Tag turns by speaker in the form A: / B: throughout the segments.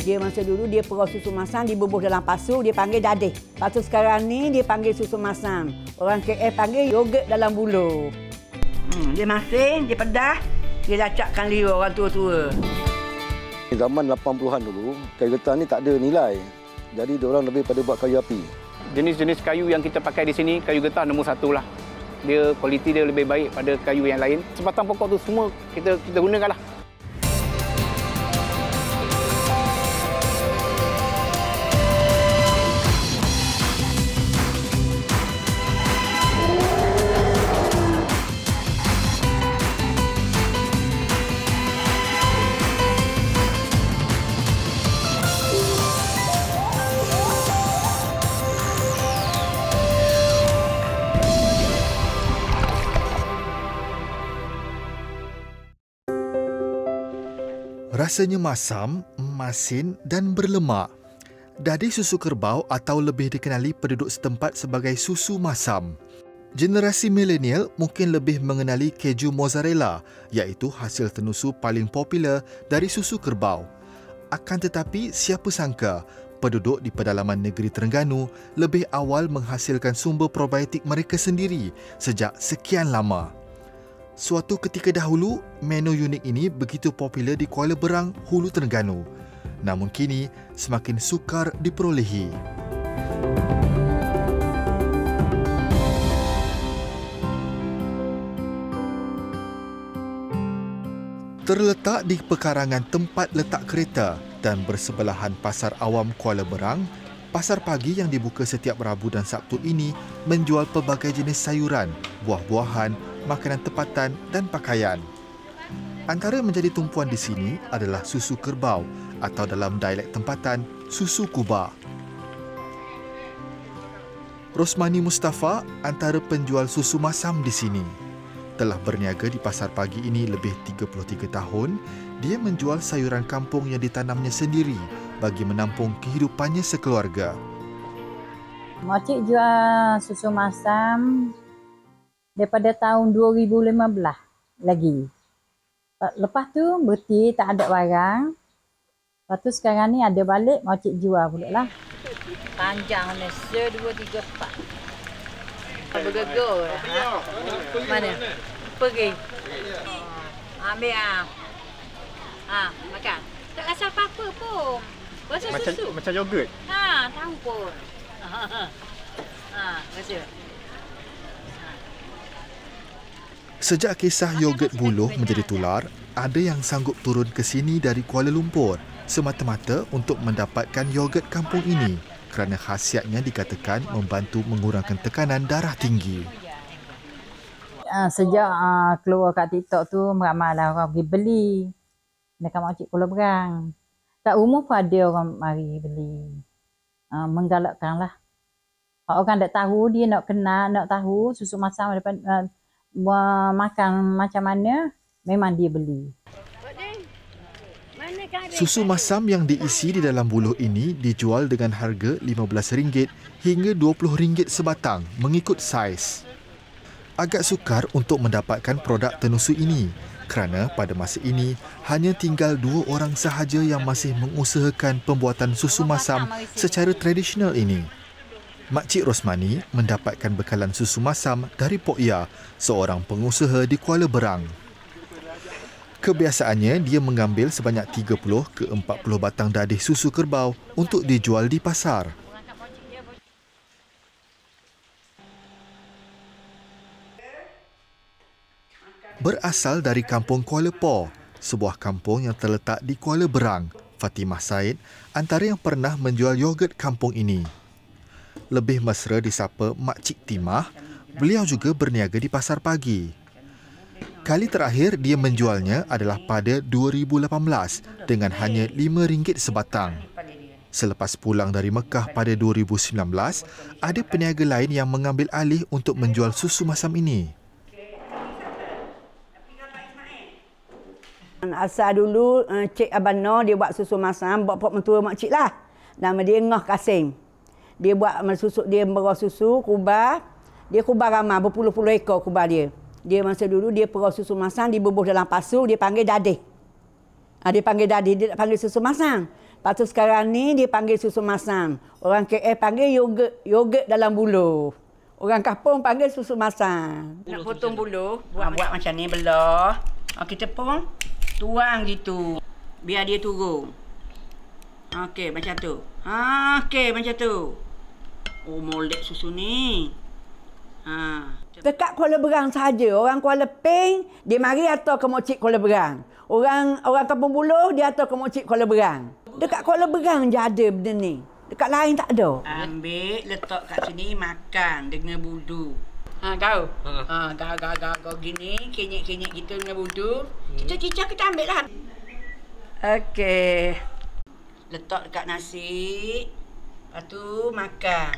A: Dia masa dulu dia perah susu masam, dibubuh dalam pasu, dia panggil dadih. Lepas tu sekarang ni dia panggil susu masam. Orang KL panggil yogurt dalam buluh. Dia masin, dia pedas, dia lacakkan liur orang tua-tua.
B: Zaman 80-an dulu, kayu getah ni tak ada nilai. Jadi diorang lebih pada buat kayu api.
C: Jenis-jenis kayu yang kita pakai di sini, kayu getah nombor 1 lah. Dia kualiti dia lebih baik pada kayu yang lain. Sebatang pokok tu semua kita gunakanlah.
D: Rasanya masam, masin dan berlemak. Dadih susu kerbau atau lebih dikenali penduduk setempat sebagai susu masam. Generasi milenial mungkin lebih mengenali keju mozzarella, iaitu hasil tenusu paling popular dari susu kerbau. Akan tetapi, siapa sangka penduduk di pedalaman negeri Terengganu lebih awal menghasilkan sumber probiotik mereka sendiri sejak sekian lama. Suatu ketika dahulu, menu unik ini begitu popular di Kuala Berang, Hulu Terengganu. Namun kini, semakin sukar diperolehi. Terletak di pekarangan tempat letak kereta dan bersebelahan Pasar Awam Kuala Berang, pasar pagi yang dibuka setiap Rabu dan Sabtu ini menjual pelbagai jenis sayuran, buah-buahan, makanan tempatan dan pakaian. Antara menjadi tumpuan di sini adalah susu kerbau atau dalam dialek tempatan, susu Kubah. Rosmani Mustafa, antara penjual susu masam di sini. Telah berniaga di pasar pagi ini lebih 33 tahun, dia menjual sayuran kampung yang ditanamnya sendiri bagi menampung kehidupannya sekeluarga.
E: Makcik jual susu masam daripada tahun 2015 lagi. Lepas tu berhenti, tak ada barang. Lepas tu sekarang ni ada balik, makcik jual pula lah.
F: Panjang ni, 1, 2, 3, 4. Bergegur. Mana? Pergi. Ambil makan. Tak rasa apa-apa pun. Rasa susu.
C: Macam yogurt?
F: Tahu pun. Rasa.
D: Sejak kisah yogurt buluh menjadi tular, ada yang sanggup turun ke sini dari Kuala Lumpur semata-mata untuk mendapatkan yogurt kampung ini kerana khasiatnya dikatakan membantu mengurangkan tekanan darah tinggi.
E: Sejak keluar kat TikTok tu, ramailah orang pergi beli. Dekat Makcik Kuala Berang. Kat rumah pun ada orang mari beli. Menggalakkanlah. Kalau orang tak tahu, dia nak kenal, nak tahu susu masam daripada makan macam mana, memang dia beli.
D: Susu masam yang diisi di dalam buluh ini dijual dengan harga RM15 hingga RM20 sebatang mengikut saiz. Agak sukar untuk mendapatkan produk tenusu ini kerana pada masa ini hanya tinggal 2 orang sahaja yang masih mengusahakan pembuatan susu masam secara tradisional ini. Makcik Rosmani mendapatkan bekalan susu masam dari Pok Ya, seorang pengusaha di Kuala Berang. Kebiasaannya, dia mengambil sebanyak 30 ke 40 batang dadih susu kerbau untuk dijual di pasar. Berasal dari kampung Kuala Po, sebuah kampung yang terletak di Kuala Berang, Fatimah Said antara yang pernah menjual yogurt kampung ini. Lebih mesra disapa Makcik Timah, beliau juga berniaga di pasar pagi. Kali terakhir dia menjualnya adalah pada 2018 dengan hanya RM5 sebatang. Selepas pulang dari Mekah pada 2019, ada peniaga lain yang mengambil alih untuk menjual susu masam ini.
A: Asal dulu Cik Abang Noh dia buat susu masam, buat pok mentua makcik lah. Nama dia Ngoh Kasim. Dia buat susu, dia berah susu, kubah. Dia kubah ramai, berpuluh-puluh ekor kubah dia. Dia masa dulu dia perah susu masam, dibubuh dalam pasu, dia panggil dadih. Dia panggil dadih, dia tak panggil susu masam. Lepas tu sekarang ni dia panggil susu masam. Orang KL panggil yogurt dalam buluh. Orang kampung panggil susu masam. Nak potong buluh, buat macam ni, belah. Kita pun tuang gitu. Biar dia turun. Okey, macam tu. Okey, macam tu. Oh, molek susu ni. Dekat Kuala Berang saja. Orang Kuala Peng, dia mari atau ke Mokcik Kuala Berang. Orang Kampung Buluh, dia atau ke Mokcik Kuala Berang. Dekat Kuala Berang je ada benda ni. Dekat lain tak ada. Ambil, letak kat sini, makan dengan budu. Kau? Kau gini, kenyek-kenyek gitu dengan budu. Cicak-cicak kita ambil lah. Okey. Letak dekat nasi. Lepas tu makan.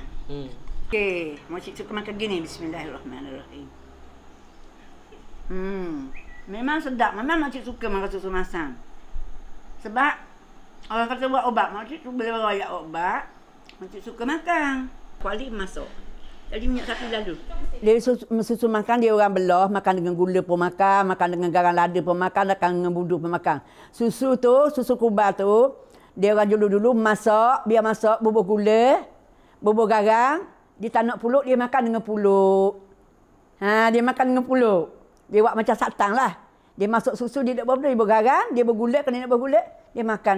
A: Okey. Mokcik suka makan gini. Bismillahirrahmanirrahim. Memang sedap. Memang Mokcik suka makan susu masam. Sebab orang kata buat ubat. Mokcik tu boleh rayak ubat. Mokcik suka makan. Kuali masuk. Jadi minyak sapi lalu. Dia susu makan, dia orang belah. Makan dengan gula pun makan. Makan dengan garam lada pun makan. Makan dengan budu pun makan. Susu tu, susu kubah tu. Dia orang dulu-dulu masak. Biar masak bubur gula. Bubur garam. Dia tak nak puluk, dia makan dengan puluk. Dia makan dengan puluk. Dia buat macam satang lah. Dia masuk susu, dia tak buat apa, dia bergaram, dia bergula, kalau dia nak bergula, dia makan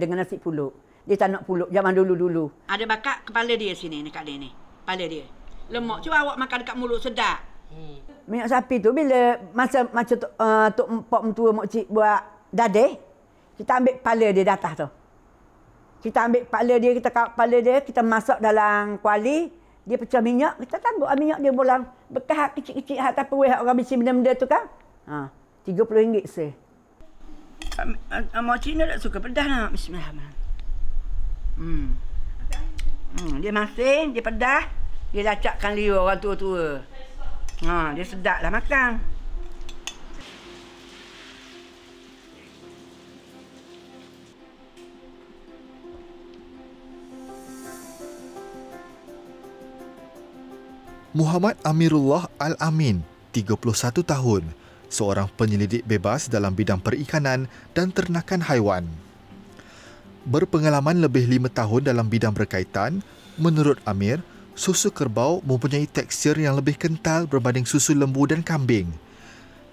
A: dengan nasi puluk. Dia tak nak puluk, zaman dulu-dulu. Ada bakat kepala dia sini, dekat dia ni. Kepala dia. Lemak, cuba awak makan dekat mulut, sedap. Minyak sapi tu, bila macam Tok Mpok Mentua Mokcik buat dadeh, kita ambil kepala dia di atas tu. Kita ambil kepala dia, kita kawat kepala dia, kita masak dalam kuali, dia pecah minyak, kita tabuk minyak dia bolang. Bekas kecil-kecil, hak Tupperware orang bisi benda-benda tu kan. RM30 se. Mokcik ni tak suka pedas nak. Bismillahirrahmanirrahim. Dia masin, dia pedas, dia lacakkan liur orang tua-tua. Dia sedaplah makan.
D: Muhammad Amirullah Al-Amin, 31 tahun, seorang penyelidik bebas dalam bidang perikanan dan ternakan haiwan. Berpengalaman lebih 5 tahun dalam bidang berkaitan, menurut Amir, susu kerbau mempunyai tekstur yang lebih kental berbanding susu lembu dan kambing.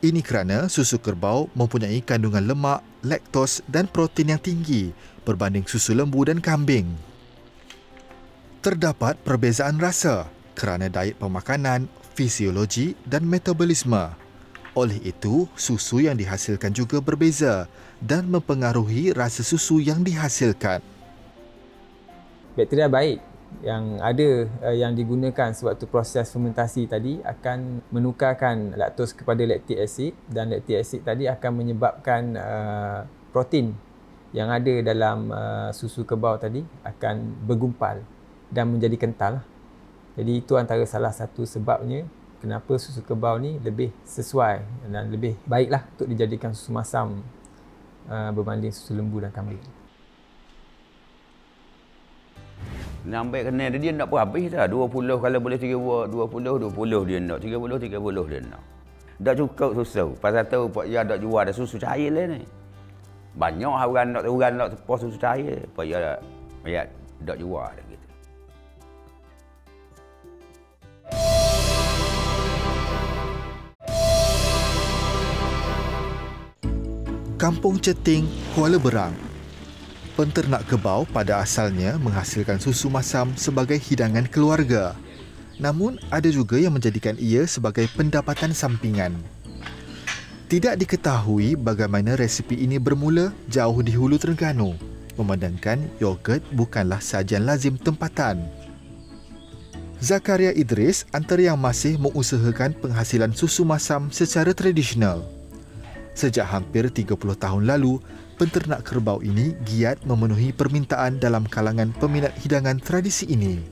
D: Ini kerana susu kerbau mempunyai kandungan lemak, laktos dan protein yang tinggi berbanding susu lembu dan kambing. Terdapat perbezaan rasa kerana diet pemakanan, fisiologi dan metabolisme. Oleh itu, susu yang dihasilkan juga berbeza dan mempengaruhi rasa susu yang dihasilkan.
G: Bakteria baik yang ada yang digunakan sewaktu proses fermentasi tadi akan menukarkan laktos kepada lactic acid, dan lactic acid tadi akan menyebabkan protein yang ada dalam susu kerbau tadi akan bergumpal dan menjadi kental. Jadi itu antara salah satu sebabnya kenapa susu kerbau ni lebih sesuai dan lebih baiklah untuk dijadikan susu masam berbanding susu lembu dan kambing.
H: Nak ambil kena dia nak pun habis dah. 20 kalau boleh 30, 20 dia nak. 30 dia nak. Dah cukup susu. Pasal tu Pak Ya dak jual dah susu cair lah ni. Banyak orang nak pos susu cair. Pak Ya dak jual dah gitu.
D: Kampung Ceting, Kuala Berang. Penternak kerbau pada asalnya menghasilkan susu masam sebagai hidangan keluarga. Namun, ada juga yang menjadikan ia sebagai pendapatan sampingan. Tidak diketahui bagaimana resipi ini bermula jauh di hulu Terengganu, memandangkan yogurt bukanlah sajian lazim tempatan. Zakaria Idris antara yang masih mengusahakan penghasilan susu masam secara tradisional. Sejak hampir 30 tahun lalu, penternak kerbau ini giat memenuhi permintaan dalam kalangan peminat hidangan tradisi ini.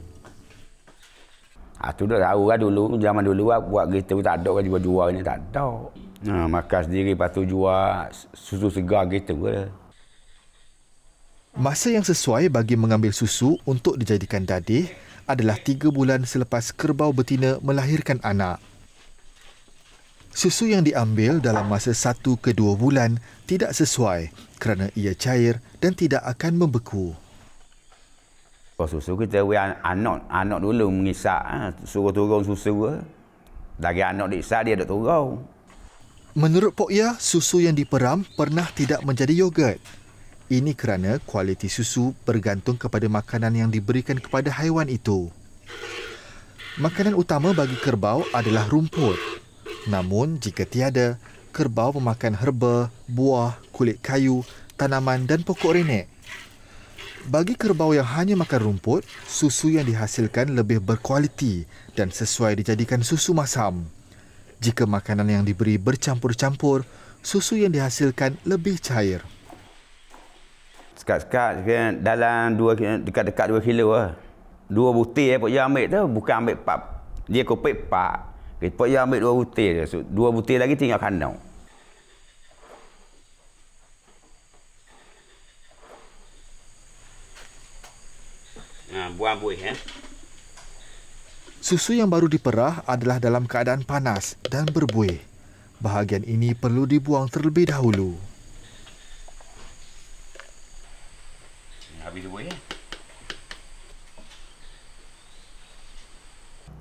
H: Tu dah tahu lah dulu, zaman dulu buat gitu tak ada kan jual-jual ni, tak ada. Makan sendiri lepas tu jual susu segar gitu ke.
D: Masa yang sesuai bagi mengambil susu untuk dijadikan dadih adalah 3 bulan selepas kerbau betina melahirkan anak. Susu yang diambil dalam masa 1 ke 2 bulan tidak sesuai kerana ia cair dan tidak akan membeku.
H: Susu kita anak dulu mengisak, suruh turun susu. Dari anak diisak dia dah turun.
D: Menurut Pok Ya, susu yang diperam pernah tidak menjadi yogurt. Ini kerana kualiti susu bergantung kepada makanan yang diberikan kepada haiwan itu. Makanan utama bagi kerbau adalah rumput. Namun, jika tiada, kerbau memakan herba, buah, kulit kayu, tanaman dan pokok renek. Bagi kerbau yang hanya makan rumput, susu yang dihasilkan lebih berkualiti dan sesuai dijadikan susu masam. Jika makanan yang diberi bercampur-campur, susu yang dihasilkan lebih cair.
H: Sekat-sekat dalam dekat-dekat 2 kilo lah. 2 butir Pok Ya ambil tu, bukan ambil 4. Dia kopek 4. Pok Ya ambil 2 butir. 2 butir lagi tinggal kandang. Buang buih
D: Susu yang baru diperah adalah dalam keadaan panas dan berbuih. Bahagian ini perlu dibuang terlebih dahulu.
H: Habis buih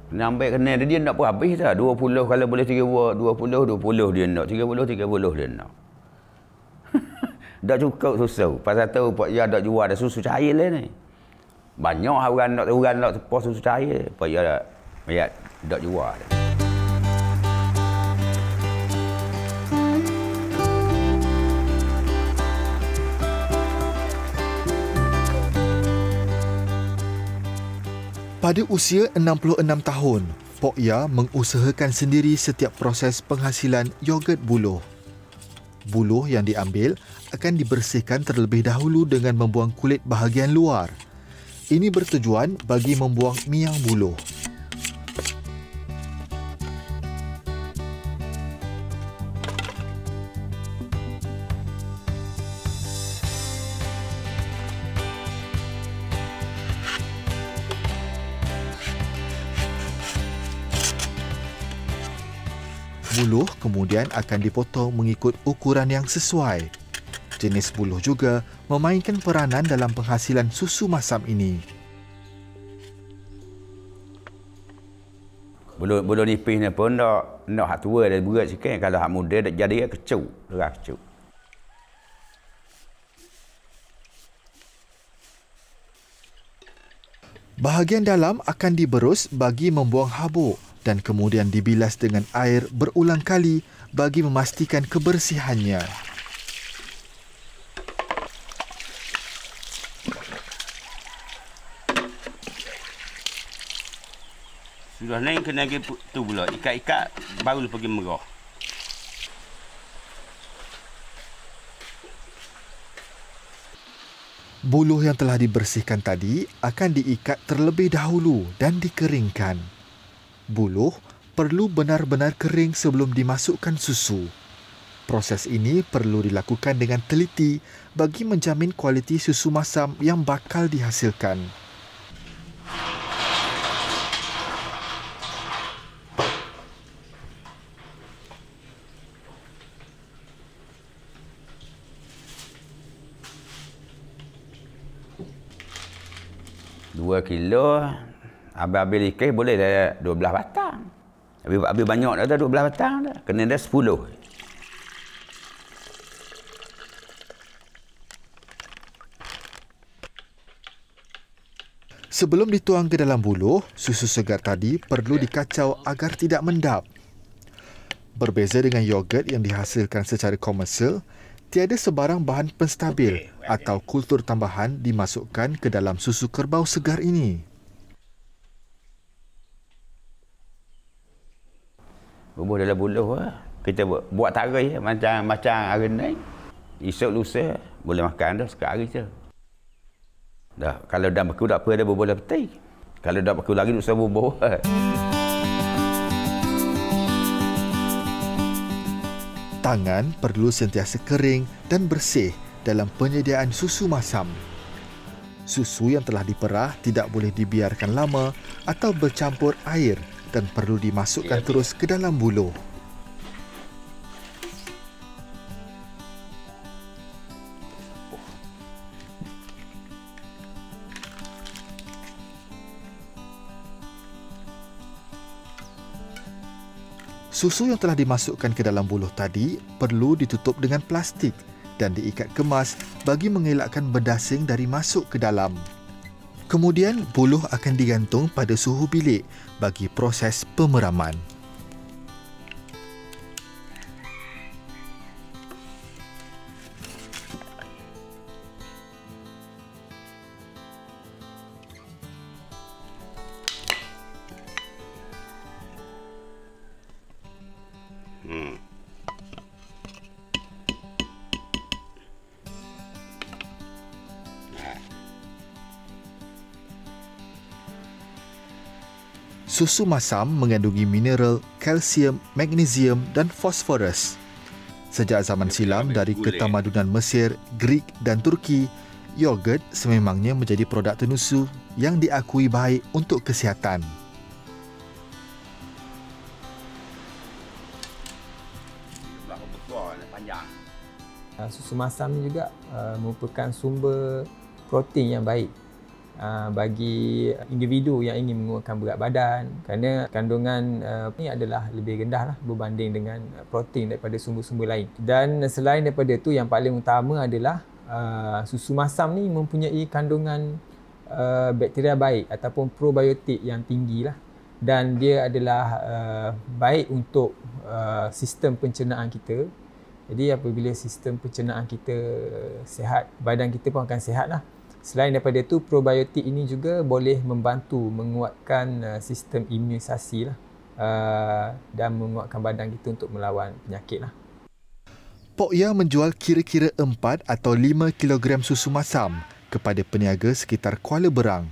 H: Nak ambil kena dia nak pun habis dah. 20 kalau boleh 20 dia nak. 30 dia nak. Dah cukup susu. Pasal tu Pok Ya dak jual dah susu cair lah ni. Banyak orang nak tepos susu cair. Pok Ya dak jual dah.
D: Pada usia 66 tahun, Pok Ya mengusahakan sendiri setiap proses penghasilan yogurt buluh. Buluh yang diambil akan dibersihkan terlebih dahulu dengan membuang kulit bahagian luar. Ini bertujuan bagi membuang miang buluh. Buluh kemudian akan dipotong mengikut ukuran yang sesuai. Jenis buluh juga memainkan peranan dalam penghasilan susu masam ini.
H: Buluh nipis ni pun nak hak tua dah berat sikit. Kalau hak muda dah jadi kecut. Derah kecut.
D: Bahagian dalam akan diberus bagi membuang habuk dan kemudian dibilas dengan air berulang kali bagi memastikan kebersihannya.
H: Sudah naik kena pergi tu pula. Ikat-ikat baru pergi merah.
D: Buluh yang telah dibersihkan tadi akan diikat terlebih dahulu dan dikeringkan. Buluh perlu benar-benar kering sebelum dimasukkan susu. Proses ini perlu dilakukan dengan teliti bagi menjamin kualiti susu masam yang bakal dihasilkan.
H: Dua kilo, habis ikan boleh dah 12 batang. Habis banyak dah 12 batang dah. Kena dah 10.
D: Sebelum dituang ke dalam buluh, susu segar tadi perlu dikacau agar tidak mendap. Berbeza dengan yogurt yang dihasilkan secara komersial, tiada sebarang bahan penstabil atau kultur tambahan dimasukkan ke dalam susu kerbau segar ini.
H: Bubuh dalam buluh lah. Kita buat tarik macam hari ni. Esok lusa boleh makan dah sekali je. Dah, kalau dah beku tak apa dah bubuh dah peti. Kalau dah beku lagi lusa bubuh.
D: Tangan perlu sentiasa kering dan bersih dalam penyediaan susu masam. Susu yang telah diperah tidak boleh dibiarkan lama atau bercampur air dan perlu dimasukkan terus ke dalam buluh. Susu yang telah dimasukkan ke dalam buluh tadi perlu ditutup dengan plastik dan diikat kemas bagi mengelakkan berdasing dari masuk ke dalam. Kemudian, buluh akan digantung pada suhu bilik bagi proses pemeraman. Susu masam mengandungi mineral, kalsium, magnesium dan fosforus. Sejak zaman silam dari ketamadunan Mesir, Greek dan Turki, yogurt sememangnya menjadi produk tenusu yang diakui baik untuk kesihatan.
G: Susu masam ni juga merupakan sumber protein yang baik bagi individu yang ingin mengurangkan berat badan, kerana kandungan ini adalah lebih rendah lah berbanding dengan protein daripada sumber-sumber lain. Dan selain daripada itu, yang paling utama adalah susu masam ni mempunyai kandungan bakteria baik ataupun probiotik yang tinggi lah, dan dia adalah baik untuk sistem pencernaan kita. Jadi apabila sistem pencernaan kita sihat, badan kita pun akan sihat lah. Selain daripada itu, probiotik ini juga boleh membantu menguatkan sistem imunisasi lah, dan menguatkan badan kita untuk melawan penyakit lah.
D: Pok Ya menjual kira-kira 4 atau 5 kilogram susu masam kepada peniaga sekitar Kuala Berang.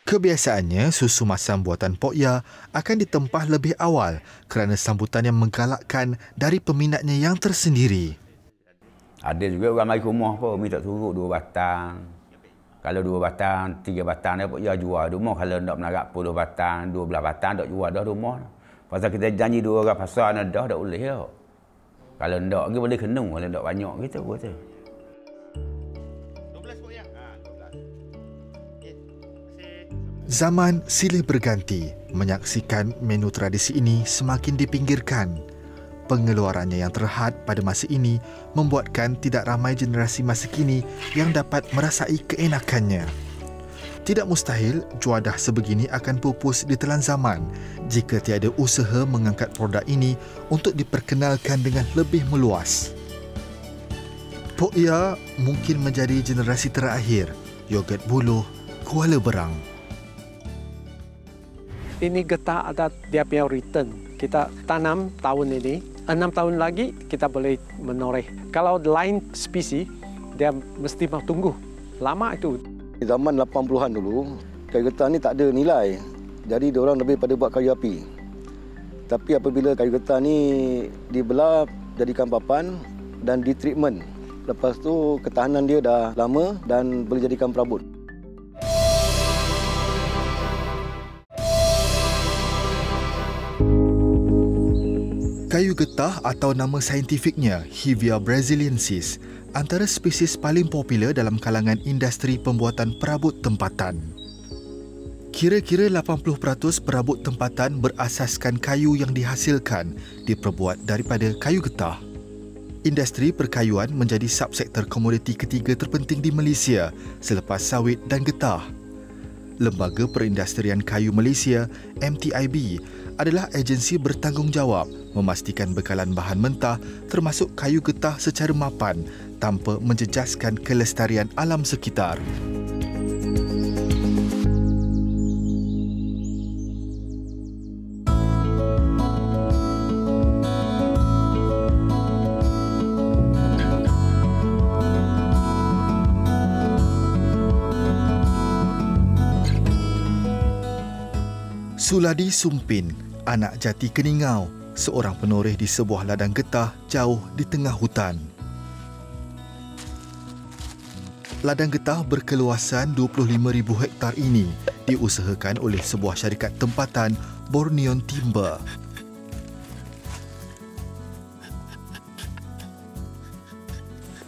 D: Kebiasaannya, susu masam buatan Pok Ya akan ditempah lebih awal kerana sambutan yang menggalakkan dari peminatnya yang tersendiri.
H: Ada juga orang mari rumah pun minta turut 2 batang. Kalau 2 batang, 3 batang dia Pok Ya jual rumah. Kalau nak menarak 10 batang, 12 batang tak jual dah rumah. Pasal kita janji 2 orang pasar dah tak boleh ya. Kalau ndak lagi boleh kena, kalau ndak banyak kita kata.
I: 12 Pok Ya. 12.
D: Zaman silih berganti, menyaksikan menu tradisi ini semakin dipinggirkan. Pengeluarannya yang terhad pada masa ini membuatkan tidak ramai generasi masa kini yang dapat merasai keenakannya. Tidak mustahil juadah sebegini akan pupus di telan zaman jika tiada usaha mengangkat produk ini untuk diperkenalkan dengan lebih meluas. Pok Ya mungkin menjadi generasi terakhir yogurt buluh Kuala Berang.
J: Ini getah ada dia punya return. Kita tanam tahun ini, 6 tahun lagi kita boleh menoreh. Kalau lain spesies, dia mesti mau tunggu. Lama itu.
B: Zaman 80-an dulu, kayu getah ni tak ada nilai. Jadi diorang lebih pada buat kayu api. Tapi apabila kayu getah ni dibelah, jadikan papan dan ditreatment. Lepas tu ketahanan dia dah lama dan boleh jadikan perabot.
D: Kayu getah atau nama saintifiknya Hevea brasiliensis antara spesies paling popular dalam kalangan industri pembuatan perabot tempatan. Kira-kira 80% perabot tempatan berasaskan kayu yang dihasilkan diperbuat daripada kayu getah. Industri perkayuan menjadi subsektor komoditi ketiga terpenting di Malaysia selepas sawit dan getah. Lembaga Perindustrian Kayu Malaysia, MTIB, adalah agensi bertanggungjawab memastikan bekalan bahan mentah termasuk kayu getah secara mapan tanpa menjejaskan kelestarian alam sekitar. Suladi Sumpin, anak jati Keningau, seorang penoreh di sebuah ladang getah jauh di tengah hutan. Ladang getah berkeluasan 25,000 hektar ini diusahakan oleh sebuah syarikat tempatan Borneon Timber.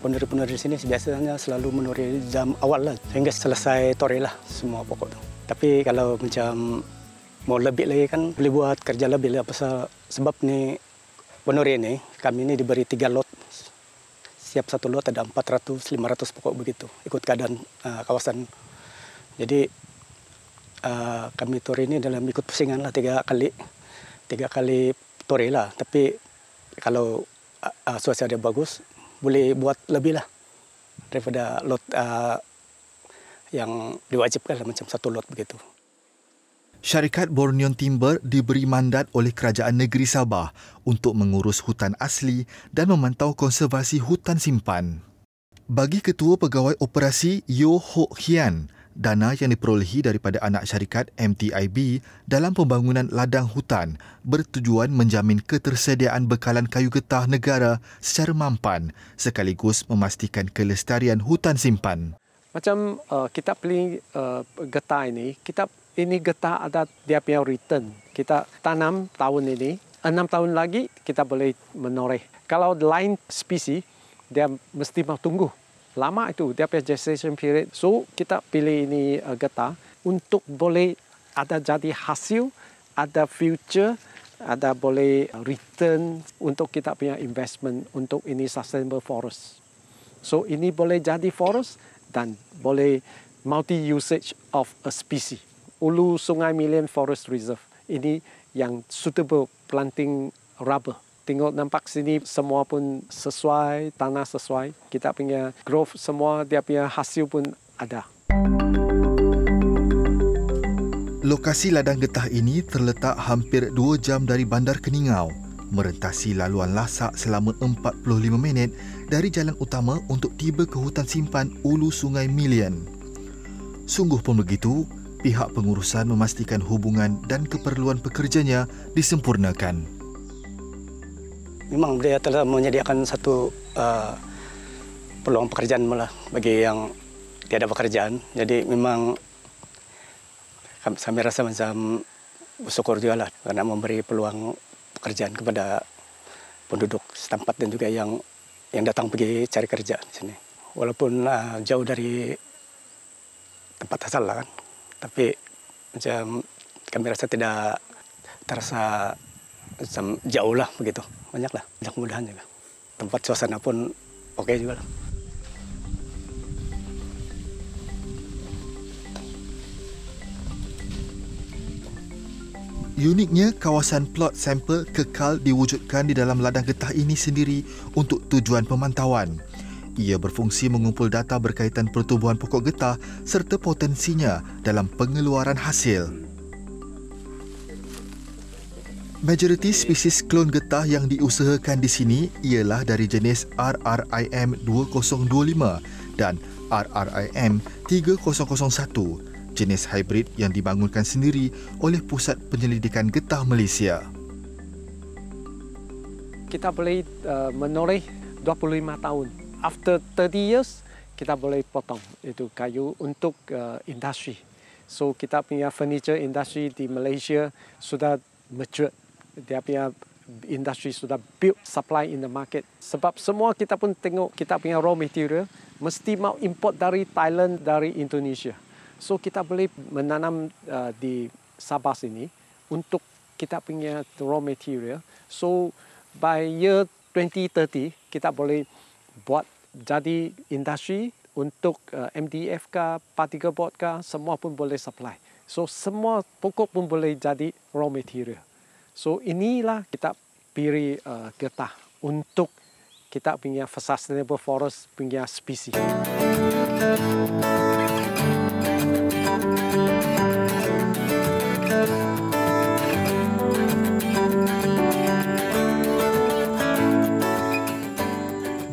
K: Penoreh-penoreh di sini biasanya selalu menoreh jam awal lah, sehingga selesai toreh lah semua pokok tu. Tapi kalau macam mau lebih lagi kan boleh buat kerja lebih lah pasal sebab ni penuri ni kami ni diberi 3 lot. Siap 1 lot ada 400-500 pokok begitu ikut keadaan kawasan. Jadi kami turi ni dalam ikut pusingan lah 3 kali turi lah. Tapi kalau suasana bagus boleh buat lebih lah daripada lot yang diwajibkan lah, macam 1 lot begitu.
D: Syarikat Borneon Timber diberi mandat oleh Kerajaan Negeri Sabah untuk mengurus hutan asli dan memantau konservasi hutan simpan. Bagi Ketua Pegawai Operasi Yo Hok Hian, dana yang diperolehi daripada anak syarikat MTIB dalam pembangunan ladang hutan bertujuan menjamin ketersediaan bekalan kayu getah negara secara mampan sekaligus memastikan kelestarian hutan simpan.
J: Macam kita beli getah ini getah ada dia punya return. Kita tanam tahun ini, 6 tahun lagi kita boleh menoreh. Kalau lain spesies, dia mesti mau tunggu. Lama itu, dia punya gestation period. So, kita pilih ini getah untuk boleh ada jadi hasil, ada future, ada boleh return untuk kita punya investment untuk ini sustainable forest. So, ini boleh jadi forest dan boleh multi-usage of a species. Ulu Sungai Million Forest Reserve. Ini yang suitable planting rubber. Tengok nampak sini semua pun sesuai, tanah sesuai. Kita punya growth semua, dia punya hasil pun ada.
D: Lokasi ladang getah ini terletak hampir 2 jam dari Bandar Keningau, merentasi laluan lasak selama 45 minit dari jalan utama untuk tiba ke hutan simpan Ulu Sungai Million. Sungguh pun begitu, pihak pengurusan memastikan hubungan dan keperluan pekerjanya disempurnakan.
K: Memang dia telah menyediakan satu peluang pekerjaan malah bagi yang tiada pekerjaan. Jadi memang kami rasa macam bersyukur juga lah kerana memberi peluang pekerjaan kepada penduduk setempat dan juga yang datang pergi cari kerja di sini. Walaupun jauh dari tempat asal lah kan. Tapi macam kami rasa tidak terasa macam jauh lah begitu. Banyaklah, banyak kemudahan juga. Tempat suasana pun okey juga lah.
D: Uniknya, kawasan plot sampel kekal diwujudkan di dalam ladang getah ini sendiri untuk tujuan pemantauan. Ia berfungsi mengumpul data berkaitan pertumbuhan pokok getah serta potensinya dalam pengeluaran hasil. Majoriti spesies klon getah yang diusahakan di sini ialah dari jenis RRIM 2025 dan RRIM 3001, jenis hybrid yang dibangunkan sendiri oleh Pusat Penyelidikan Getah Malaysia.
J: Kita boleh menoreh 25 tahun. After 30 years, kita boleh potong itu kayu untuk industri. So, kita punya furniture industry di Malaysia sudah mature. Dia punya industri sudah build supply in the market. Sebab semua kita pun tengok kita punya raw material mesti mau import dari Thailand, dari Indonesia. So, kita boleh menanam di Sabah sini untuk kita punya raw material. So, by year 2030, kita boleh buat jadi industri untuk MDF ke, particle board ke, semua pun boleh supply. So, semua pokok pun boleh jadi raw material. So, inilah kita pilih getah untuk kita punya sustainable forest punya spesies.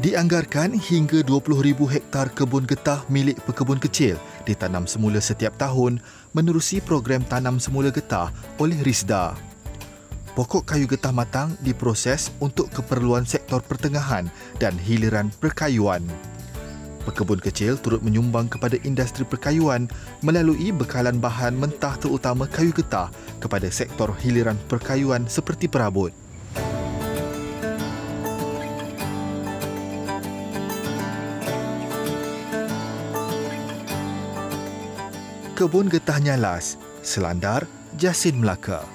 D: Dianggarkan hingga 20,000 hektar kebun getah milik pekebun kecil ditanam semula setiap tahun menerusi program tanam semula getah oleh RISDA. Pokok kayu getah matang diproses untuk keperluan sektor pertengahan dan hiliran perkayuan. Pekebun kecil turut menyumbang kepada industri perkayuan melalui bekalan bahan mentah terutama kayu getah kepada sektor hiliran perkayuan seperti perabot. Kebun getah Nyalas, Selandar, Jasin Melaka.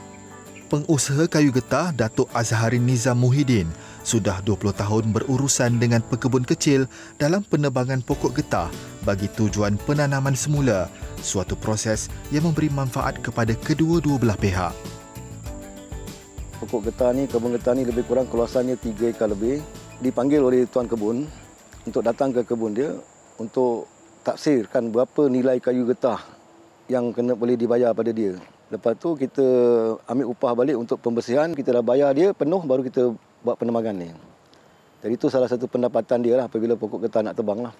D: Pengusaha kayu getah Datuk Azharin Nizam Muhyiddin sudah 20 tahun berurusan dengan pekebun kecil dalam penebangan pokok getah bagi tujuan penanaman semula, suatu proses yang memberi manfaat kepada kedua-dua belah pihak.
B: Pokok getah ni, kebun getah ni lebih kurang kawasannya 3 ekar lebih. Dipanggil oleh tuan kebun untuk datang ke kebun dia untuk taksirkan berapa nilai kayu getah yang kena boleh dibayar pada dia. Lepas tu kita ambil upah balik untuk pembersihan, kita dah bayar dia penuh baru kita buat penebangan ni. Jadi itu salah satu pendapatan dia lah apabila pokok getah nak tebang lah.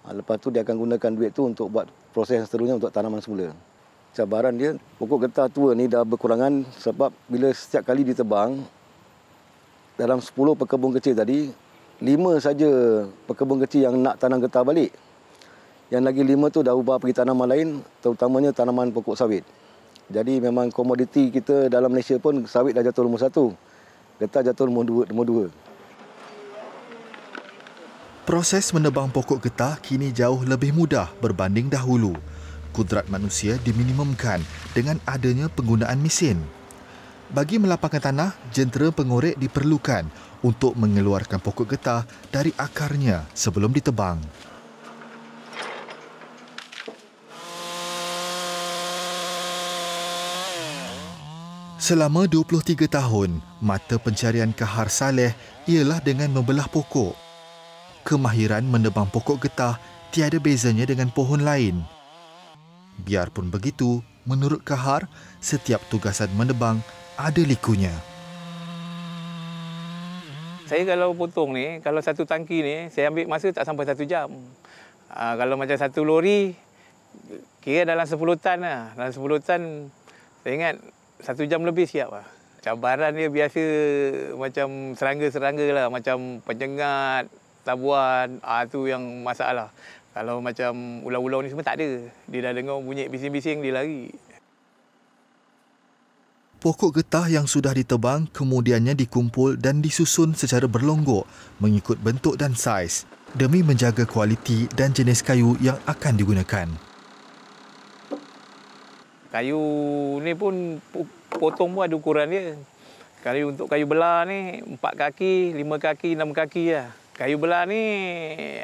B: Lepas tu dia akan gunakan duit tu untuk buat proses seterusnya untuk tanaman semula. Cabaran dia, pokok getah tua ni dah berkurangan sebab bila setiap kali ditebang, dalam 10 pekebun kecil tadi, 5 saja pekebun kecil yang nak tanam getah balik. Yang lagi 5 tu dah ubah pergi tanaman lain, terutamanya tanaman pokok sawit. Jadi memang komoditi kita dalam Malaysia pun sawit dah jatuh nombor 1. Getah jatuh nombor 2.
D: Proses menebang pokok getah kini jauh lebih mudah berbanding dahulu. Kudrat manusia diminimumkan dengan adanya penggunaan mesin. Bagi melapangkan tanah, jentera pengorek diperlukan untuk mengeluarkan pokok getah dari akarnya sebelum ditebang. Selama 23 tahun, mata pencarian Kahar Saleh ialah dengan membelah pokok. Kemahiran menebang pokok getah tiada bezanya dengan pohon lain. Biarpun begitu, menurut Kahar, setiap tugasan menebang ada likunya.
C: Saya kalau potong ni, kalau satu tangki ni, saya ambil masa tak sampai 1 jam. Kalau macam satu lori, kira dalam 10 tan lah. Dalam 10 tan, saya ingat 1 jam lebih siap lah. Cabaran dia biasa macam serangga-serangga lah. Macam penyengat, tabuan, tu yang masalah. Kalau macam ulau-ulau ni semua tak ada. Dia dah dengar bunyi bising-bising, dia lari.
D: Pokok getah yang sudah ditebang kemudiannya dikumpul dan disusun secara berlonggok mengikut bentuk dan saiz demi menjaga kualiti dan jenis kayu yang akan digunakan.
C: Kayu ni pun potong pun ada ukuran dia. Kayu untuk kayu belah ni 4 kaki, 5 kaki, 6 kaki lah. Kayu belah ni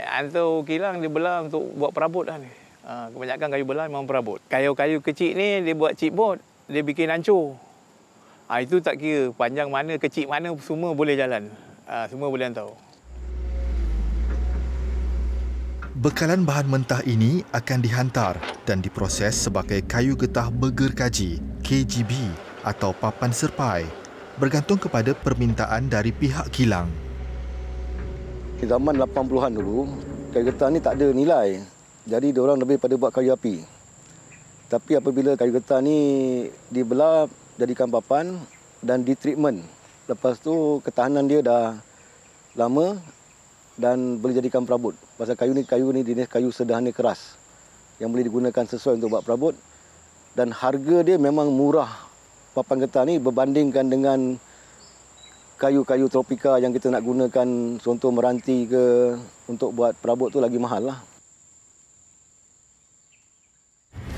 C: antara kilang dia belah untuk buat perabot lah ni. Kebanyakan kayu belah memang perabot. Kayu-kayu kecil ni dia buat chipboard, dia bikin hancur. Itu tak kira panjang mana, kecil mana, semua boleh jalan. Semua boleh hantar.
D: Bekalan bahan mentah ini akan dihantar dan diproses sebagai kayu getah bergergaji, KGB atau papan serpai, bergantung kepada permintaan dari pihak kilang.
B: Di zaman 80-an dulu, kayu getah ni tak ada nilai. Jadi diorang lebih pada buat kayu api. Tapi apabila kayu getah ni dibelah, jadikan papan dan ditreatment. Lepas tu ketahanan dia dah lama dan boleh jadikan perabot. Pasal kayu ni jenis kayu sederhana keras yang boleh digunakan sesuai untuk buat perabot. Dan harga dia memang murah. Papan getah ni berbandingkan dengan kayu-kayu tropika yang kita nak gunakan, contoh meranti ke, untuk buat perabot tu lagi mahal lah.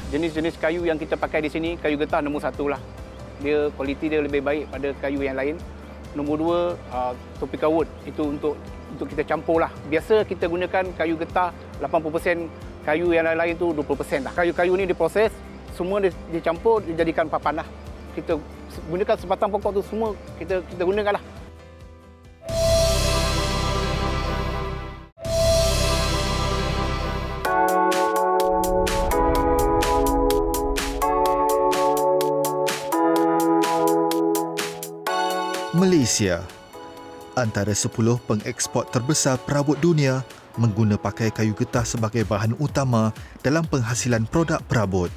C: Jenis-jenis kayu yang kita pakai di sini, kayu getah nombor 1 lah. Dia kualiti dia lebih baik pada kayu yang lain. Nombor 2, tropika wood. Itu untuk kita campur lah. Biasa kita gunakan kayu getah 80%, kayu yang lain tu 20% lah. Kayu-kayu ni diproses, semua dicampur, dijadikan papan lah. Kita gunakan sebatang pokok tu semua kita gunakan lah.
D: Malaysia, antara 10 pengeksport terbesar perabot dunia, mengguna pakai kayu getah sebagai bahan utama dalam penghasilan produk perabot.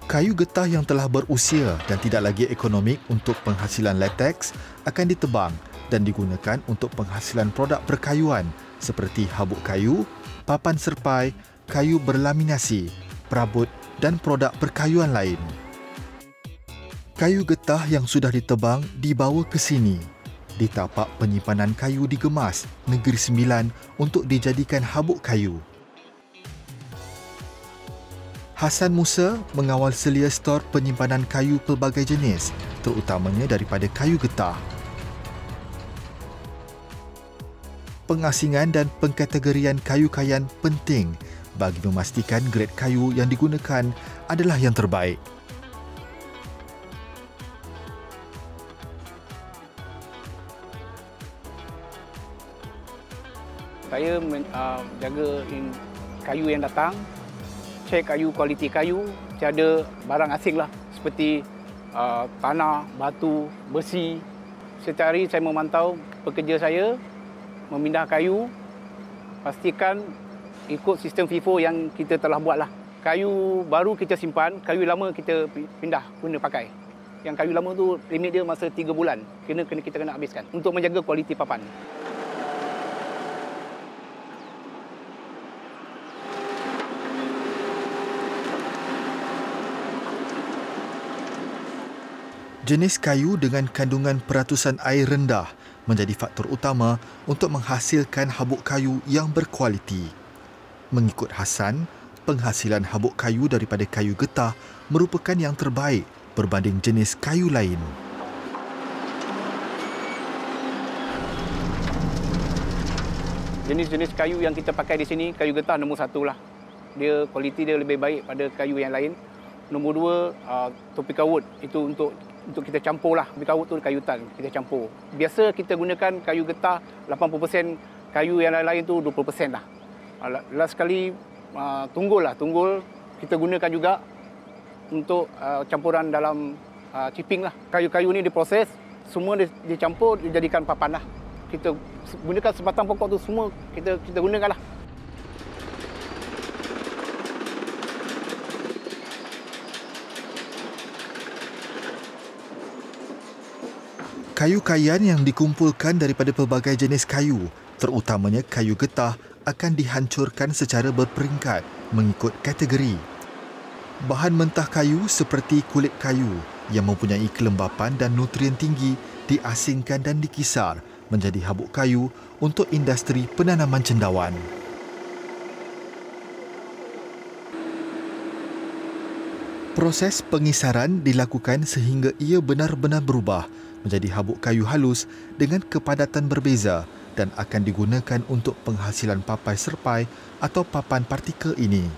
D: Kayu getah yang telah berusia dan tidak lagi ekonomik untuk penghasilan latex akan ditebang dan digunakan untuk penghasilan produk perkayuan seperti habuk kayu, papan serpai, kayu berlaminasi, perabot dan produk perkayuan lain. Kayu getah yang sudah ditebang dibawa ke sini. Di tapak penyimpanan kayu dikemas, Negeri Sembilan, untuk dijadikan habuk kayu. Hassan Musa mengawal selia stor penyimpanan kayu pelbagai jenis, terutamanya daripada kayu getah. Pengasingan dan pengkategorian kayu kayan penting bagi memastikan grade kayu yang digunakan adalah yang terbaik.
I: Saya menjaga kayu yang datang, cek kayu, kualiti kayu, tiada barang asing lah seperti tanah, batu, besi. Setiap hari saya memantau pekerja saya memindah kayu, pastikan ikut sistem FIFO yang kita telah buat lah. Kayu baru kita simpan, kayu lama kita pindah guna pakai. Yang kayu lama tu limit dia masa 3 bulan, kita kena habiskan untuk menjaga kualiti papan.
D: Jenis kayu dengan kandungan peratusan air rendah menjadi faktor utama untuk menghasilkan habuk kayu yang berkualiti. Mengikut Hassan, penghasilan habuk kayu daripada kayu getah merupakan yang terbaik berbanding jenis kayu lain.
I: Jenis-jenis kayu yang kita pakai di sini, kayu getah nombor 1 lah. Dia kualiti dia lebih baik pada kayu yang lain. Nombor 2, Topeka wood. Itu untuk kita campur lah. Topeka wood tu kayu tan, kita campur. Biasa kita gunakan kayu getah 80%, kayu yang lain-lain tu 20% lah. Last sekali tunggul kita gunakan juga untuk campuran dalam chipping lah. Kayu-kayu ni diproses, semua dicampur, dijadikan papan lah. Kita gunakan sebatang pokok tu semua kita gunakan lah.
D: Kayu kayan yang dikumpulkan daripada pelbagai jenis kayu, terutamanya kayu getah, akan dihancurkan secara berperingkat mengikut kategori. Bahan mentah kayu seperti kulit kayu yang mempunyai kelembapan dan nutrien tinggi diasingkan dan dikisar menjadi habuk kayu untuk industri penanaman cendawan. Proses pengisaran dilakukan sehingga ia benar-benar berubah menjadi habuk kayu halus dengan kepadatan berbeza dan akan digunakan untuk penghasilan papan serpai atau papan partikel ini.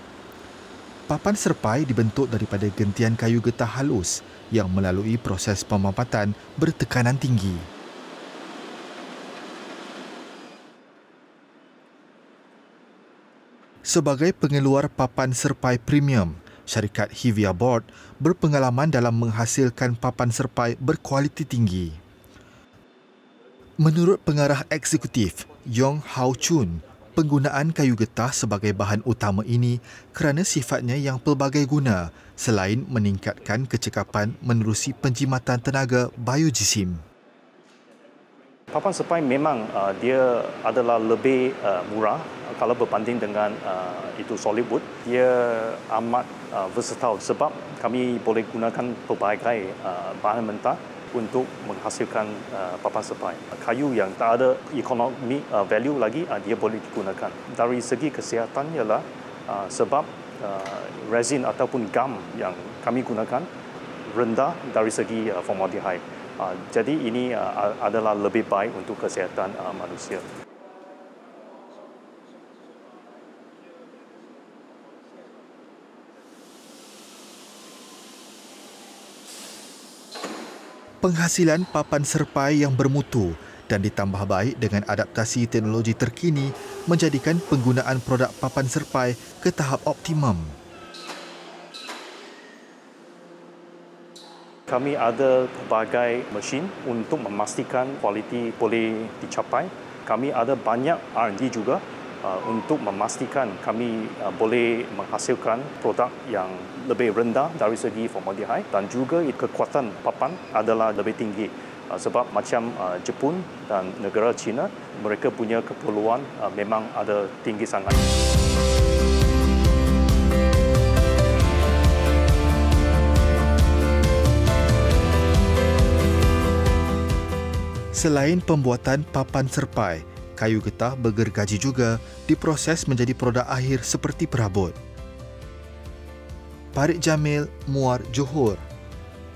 D: Papan serpai dibentuk daripada gentian kayu getah halus yang melalui proses pemampatan bertekanan tinggi. Sebagai pengeluar papan serpai premium, syarikat Hevia Board berpengalaman dalam menghasilkan papan serpai berkualiti tinggi. Menurut pengarah eksekutif Yong Hao Chun, penggunaan kayu getah sebagai bahan utama ini kerana sifatnya yang pelbagai guna selain meningkatkan kecekapan menerusi penjimatan tenaga biojisim.
L: Papan serpai memang dia adalah lebih murah kalau berbanding dengan itu solid wood. Dia amat versatile sebab kami boleh gunakan pelbagai bahan mentah untuk menghasilkan papan serpai. Kayu yang tak ada economic value lagi, dia boleh digunakan. Dari segi kesihatan ialah sebab resin ataupun gum yang kami gunakan rendah dari segi formaldehyde. Jadi ini adalah lebih baik untuk kesihatan manusia.
D: Penghasilan papan serpai yang bermutu dan ditambah baik dengan adaptasi teknologi terkini menjadikan penggunaan produk papan serpai ke tahap optimum.
L: Kami ada pelbagai mesin untuk memastikan kualiti boleh dicapai. Kami ada banyak R&D juga untuk memastikan kami boleh menghasilkan produk yang lebih rendah dari segi formaldehyde dan juga kekuatan papan adalah lebih tinggi. Sebab macam Jepun dan negara China, mereka punya keperluan memang ada tinggi sangat.
D: Selain pembuatan papan serpai, kayu getah bergergaji juga diproses menjadi produk akhir seperti perabot. Parit Jamil, Muar, Johor.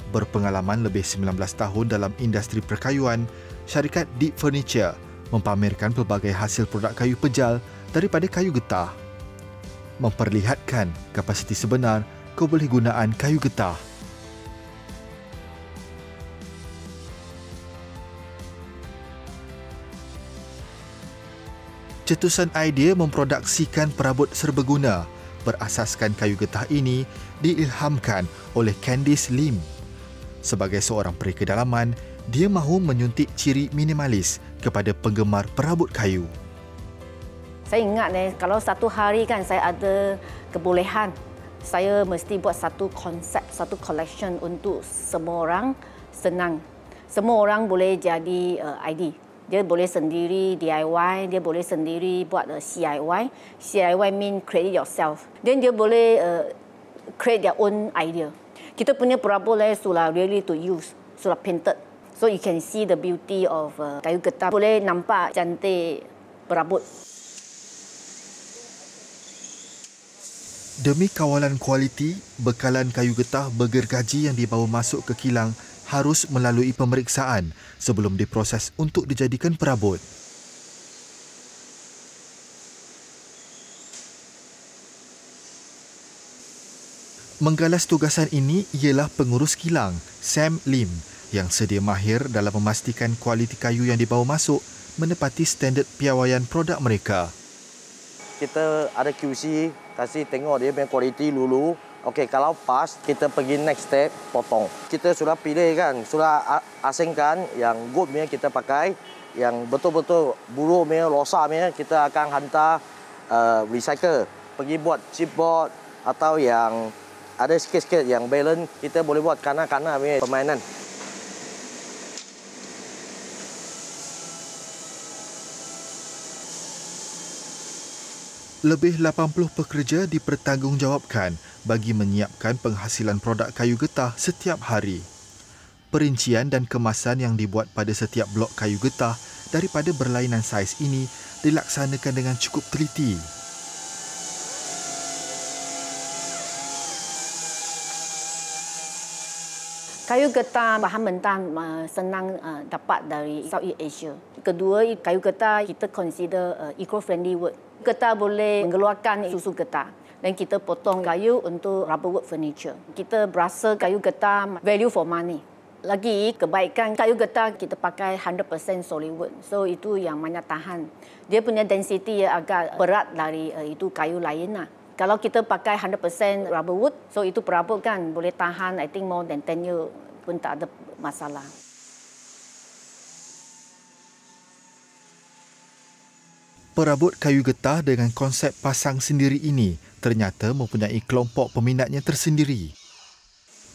D: Berpengalaman lebih 19 tahun dalam industri perkayuan, syarikat Deep Furniture mempamerkan pelbagai hasil produk kayu pejal daripada kayu getah, memperlihatkan kapasiti sebenar kebolehgunaan kayu getah. Cetusan idea memproduksikan perabot serbaguna berasaskan kayu getah ini diilhamkan oleh Candice Lim. Sebagai seorang pereka dalaman, dia mahu menyuntik ciri minimalis kepada penggemar perabot kayu.
M: Saya ingat kalau satu hari kan saya ada kebolehan, saya mesti buat satu konsep, satu collection untuk semua orang senang. Semua orang boleh jadi ID. Dia boleh sendiri DIY, dia boleh sendiri buat CIY. CIY mean create yourself. Dan dia boleh create their own idea. Kita punya perabot sudah really to use, sudah painted. So you can see the beauty of kayu getah. Boleh nampak cantik perabot.
D: Demi kawalan kualiti, bekalan kayu getah bergergaji yang dibawa masuk ke kilang harus melalui pemeriksaan sebelum diproses untuk dijadikan perabot. Menggalas tugasan ini ialah pengurus kilang, Sam Lim, yang sedia mahir dalam memastikan kualiti kayu yang dibawa masuk menepati standard piawaian produk mereka.
N: Kita ada QC, kasih tengok dia punya kualiti dulu. Okey, kalau pas, kita pergi next step, potong. Kita sudah pilih kan, sudah asingkan yang good punya kita pakai, yang betul-betul buruk punya, rosak punya, kita akan hantar recycle. Pergi buat chipboard atau yang ada sikit-sikit yang balance, kita boleh buat kana-kana punya permainan.
D: Lebih 80 pekerja dipertanggungjawabkan bagi menyiapkan penghasilan produk kayu getah setiap hari. Perincian dan kemasan yang dibuat pada setiap blok kayu getah daripada berlainan saiz ini dilaksanakan dengan cukup teliti.
M: Kayu getah bahan mentah senang dapat dari Southeast Asia. Kedua, kayu getah kita consider eco-friendly wood. Getah boleh mengeluarkan susu getah dan kita potong kayu untuk rubber wood furniture. Kita berasa kayu getah value for money. Lagi kebaikan kayu getah kita pakai 100% solid wood. So itu yang banyak tahan. Dia punya density agak berat dari itu kayu lain lah. Kalau kita pakai 100% rubber wood, so itu perabot kan boleh tahan I think more than 10 years pun tak ada masalah.
D: Perabot kayu getah dengan konsep pasang sendiri ini ternyata mempunyai kelompok peminatnya tersendiri.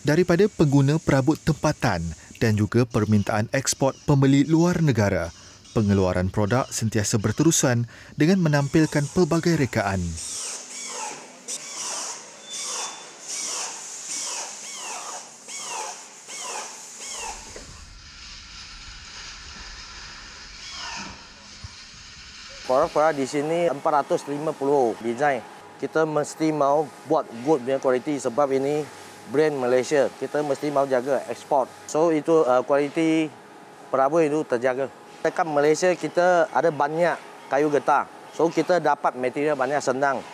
D: Daripada pengguna perabot tempatan dan juga permintaan ekspor pembeli luar negara, pengeluaran produk sentiasa berterusan dengan menampilkan pelbagai rekaan.
N: Produk-produk di sini 450 design. Kita mesti mau buat good punya kualiti sebab ini brand Malaysia. Kita mesti mau jaga ekspor. So itu kualiti perabot itu terjaga. Dekat Malaysia kita ada banyak kayu getah. So kita dapat material banyak senang.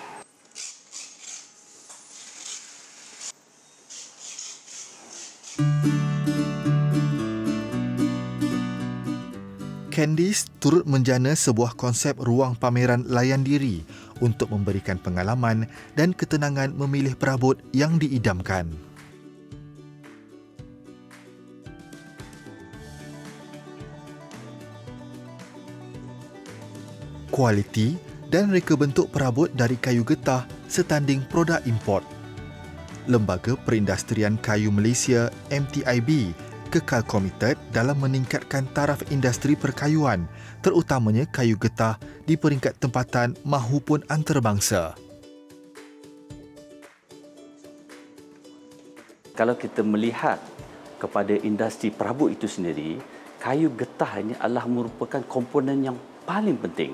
D: Candice turut menjana sebuah konsep ruang pameran layan diri untuk memberikan pengalaman dan ketenangan memilih perabot yang diidamkan. Kualiti dan reka bentuk perabot dari kayu getah setanding produk import. Lembaga Perindustrian Kayu Malaysia MTIB kekal komited dalam meningkatkan taraf industri perkayuan, terutamanya kayu getah di peringkat tempatan mahupun antarabangsa.
O: Kalau kita melihat kepada industri perabot itu sendiri, kayu getah ini adalah merupakan komponen yang paling penting.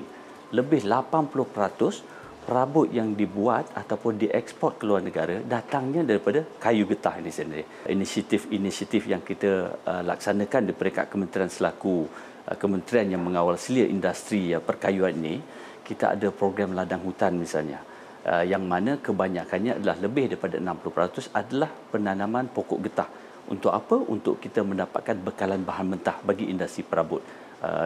O: Lebih 80% perabot yang dibuat ataupun diekspor ke luar negara datangnya daripada kayu getah ini sendiri. Inisiatif-inisiatif yang kita laksanakan di peringkat kementerian selaku kementerian yang mengawal selia industri perkayuan ini, kita ada program ladang hutan misalnya, yang mana kebanyakannya adalah lebih daripada 60% adalah penanaman pokok getah. Untuk apa? Untuk kita mendapatkan bekalan bahan mentah bagi industri perabot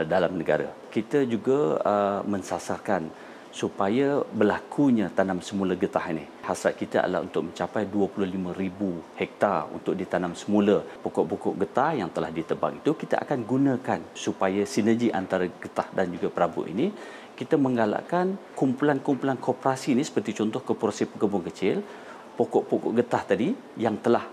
O: dalam negara. Kita juga mensasarkan supaya berlakunya tanam semula getah ini. Hasrat kita adalah untuk mencapai 25,000 hektar untuk ditanam semula pokok-pokok getah yang telah ditebang. Itu kita akan gunakan supaya sinergi antara getah dan juga perabot ini. Kita menggalakkan kumpulan-kumpulan koperasi ini seperti contoh koperasi pekebun kecil, pokok-pokok getah tadi yang telah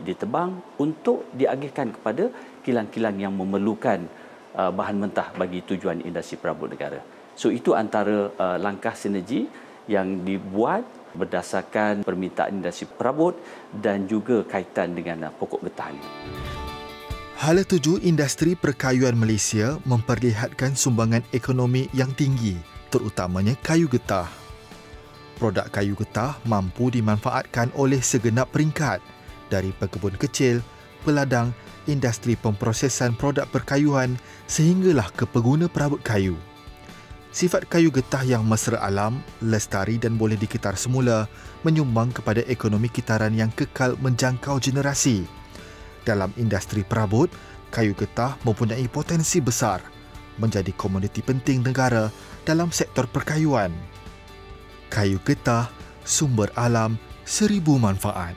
O: ditebang untuk diagihkan kepada kilang-kilang yang memerlukan bahan mentah bagi tujuan industri perabot negara. So itu antara langkah sinergi yang dibuat berdasarkan permintaan industri perabot dan juga kaitan dengan pokok getah ini.
D: Hala tuju industri perkayuan Malaysia memperlihatkan sumbangan ekonomi yang tinggi, terutamanya kayu getah. Produk kayu getah mampu dimanfaatkan oleh segenap peringkat, dari pekebun kecil, peladang, industri pemprosesan produk perkayuan sehinggalah ke pengguna perabot kayu. Sifat kayu getah yang mesra alam, lestari dan boleh dikitar semula menyumbang kepada ekonomi kitaran yang kekal menjangkau generasi. Dalam industri perabot, kayu getah mempunyai potensi besar menjadi komoditi penting negara dalam sektor perkayuan. Kayu getah, sumber alam, 1000 manfaat.